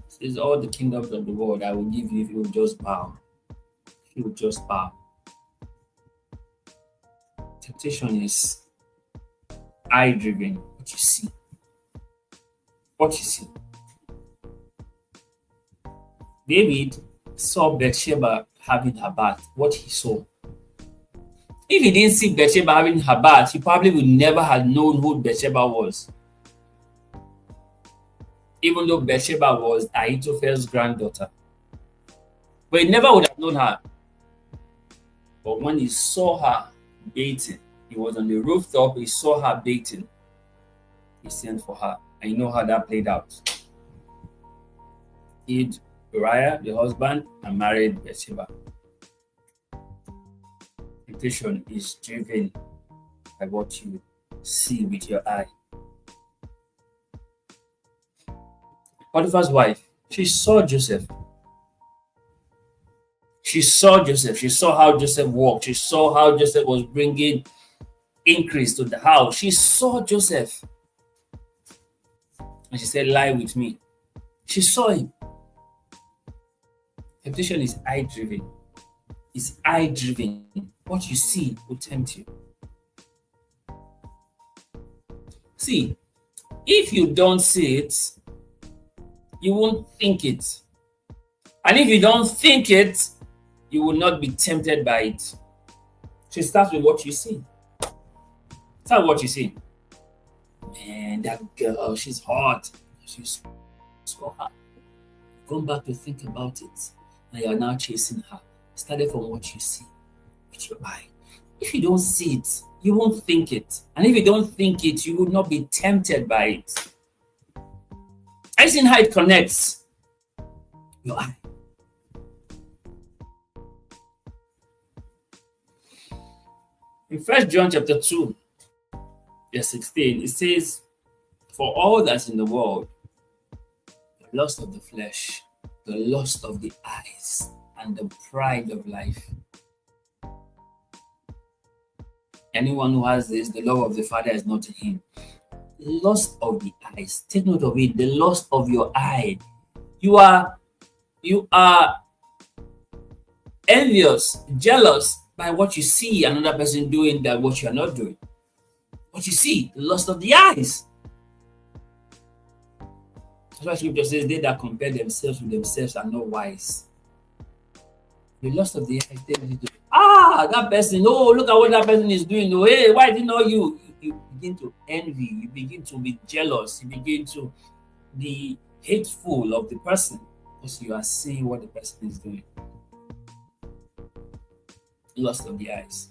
[SPEAKER 1] This is all the kingdoms of the world I will give you if you will just bow. If you will just bow. Temptation is eye-driven. What you see. What you see. David saw Bathsheba having her bath. What he saw. If he didn't see Bathsheba having her bath, he probably would never have known who Bathsheba was. Even though Bathsheba was Ahithophel's granddaughter. But he never would have known her. But when he saw her bathing. He was on the rooftop. He saw her bathing. He sent for her. And you know how that played out. He hid Uriah, the husband, and married Bathsheba. Temptation is driven by what you see with your eye. Potiphar's wife, she saw Joseph. She saw Joseph. She saw how Joseph walked. She saw how Joseph was bringing increase to the house. She saw Joseph. And she said, lie with me. She saw him. Temptation is eye driven. It's eye driven. What you see will tempt you. See, if you don't see it, you won't think it. And if you don't think it, you will not be tempted by it. So it starts with what you see. Start with what you see. Man, that girl, she's hot. She's so hot. Come back to think about it. And you are now chasing her. Started from what you see with your eye. If you don't see it, you won't think it. And if you don't think it, you will not be tempted by it. I seen how it connects. Your eye. In 1 John chapter 2, verse 16, it says, for all that's in the world, the lust of the flesh, the lust of the eyes, and the pride of life. Anyone who has this, the love of the Father is not in him. Lust of the eyes. Take note of it. The lust of your eye. You are envious, jealous by what you see another person doing than what you are not doing. What you see, the lust of the eyes. That's why Scripture says, they that compare themselves with themselves are not wise. The lust of the eyes, that person, oh, look at what that person is doing. Oh, hey, why didn't know you? You begin to envy, you begin to be jealous, you begin to be hateful of the person because you are seeing what the person is doing. Lust of the eyes.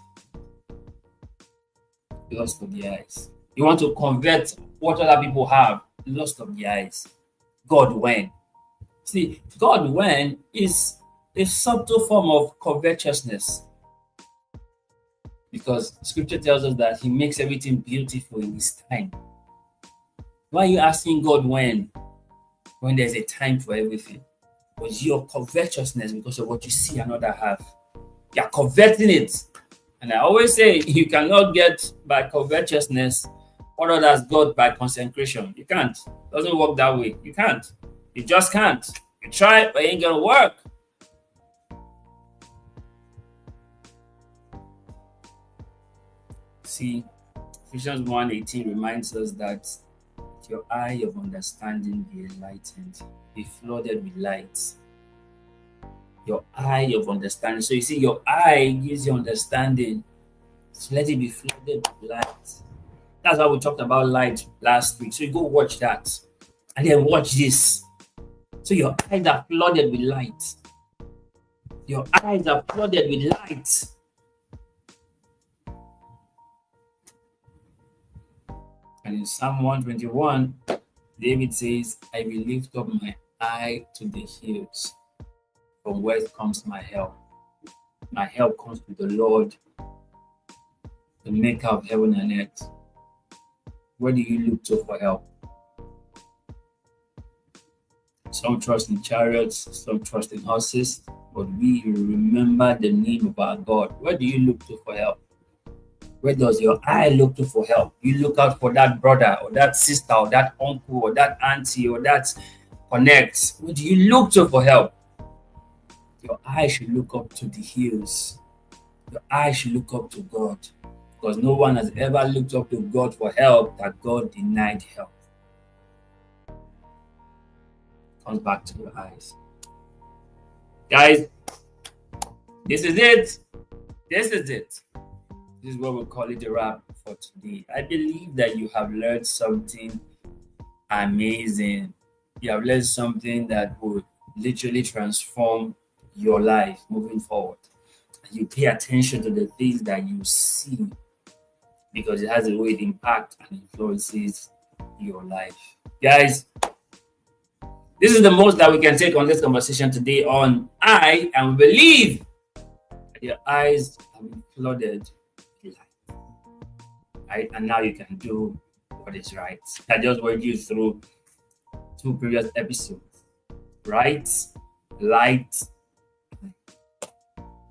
[SPEAKER 1] Lust of the eyes. You want to convert what other people have. Lust of the eyes. God when. See, God when is a subtle form of covetousness. Because Scripture tells us that He makes everything beautiful in His time. Why are you asking God when? When there's a time for everything. Because your covetousness, because of what you see another have, you're coveting it. And I always say, you cannot get by covetousness what others got by consecration. You can't. It doesn't work that way. You can't. You just can't. You try, but it ain't gonna work. See, Ephesians 1:18 reminds us that your eye of understanding be enlightened, be flooded with light. Your eye of understanding. So you see, your eye gives you understanding. So let it be flooded with light. That's why we talked about light last week. So you go watch that. And then watch this. So your eyes are flooded with light. Your eyes are flooded with light. And in Psalm 121, David says, I will lift up my eye to the hills. From where comes my help? My help comes to the Lord, the maker of heaven and earth. Where do you look to for help? Some trust in chariots, some trust in horses, but we remember the name of our God. Where do you look to for help? Where does your eye look to for help? You look out for that brother or that sister or that uncle or that auntie or that connect. Where do you look to for help? Your eye should look up to the hills. Your eye should look up to God. Because no one has ever looked up to God for help that God denied help. Comes back to your eyes. Guys, this is it. This is it. This is what we'll call it a wrap for today. I believe that you have learned something amazing. You have learned something that would literally transform your life moving forward. you pay attention to the things that you see, because it has a way it impacts and influences your life. Guys, this is the most that we can take on this conversation today on I, and we believe that your eyes have been flooded with light. Right? And now you can do what is right. I just went you through 2 previous episodes. Right? Light.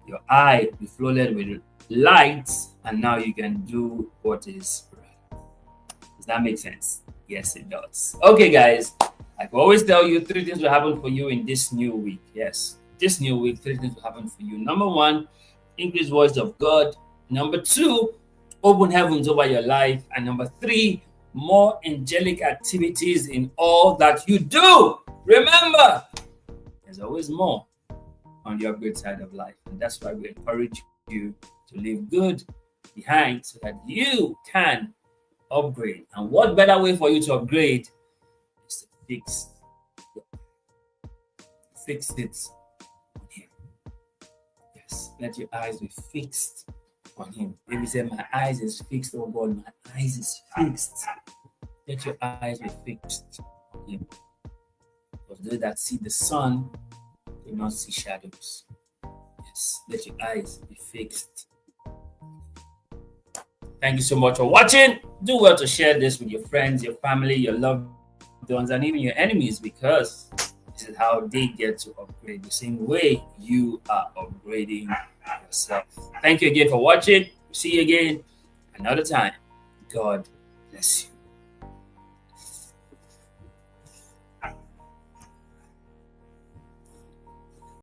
[SPEAKER 1] Your eye be flooded with light, and now you can do what is right. Does that make sense? Yes, it does. Okay, guys. I can always tell you 3 things will happen for you in this new week. Yes, this new week, 3 things will happen for you. Number 1, increase voice of God. Number 2, open heavens over your life. And number 3, more angelic activities in all that you do. Remember, there's always more on the upgrade side of life. And that's why we encourage you to leave good behind so that you can upgrade. And what better way for you to upgrade is to fix it on Him. Yes, let your eyes be fixed on Him. David said, my eyes is fixed, oh God, my eyes is fixed. Let your eyes be fixed on Him. Because those that see the sun do not see shadows. Yes, let your eyes be fixed. Thank you so much for watching. Do well to share this with your friends, your family, your loved ones, and even your enemies, because this is how they get to upgrade the same way you are upgrading yourself. Thank you again for watching. See you again another time. God bless you.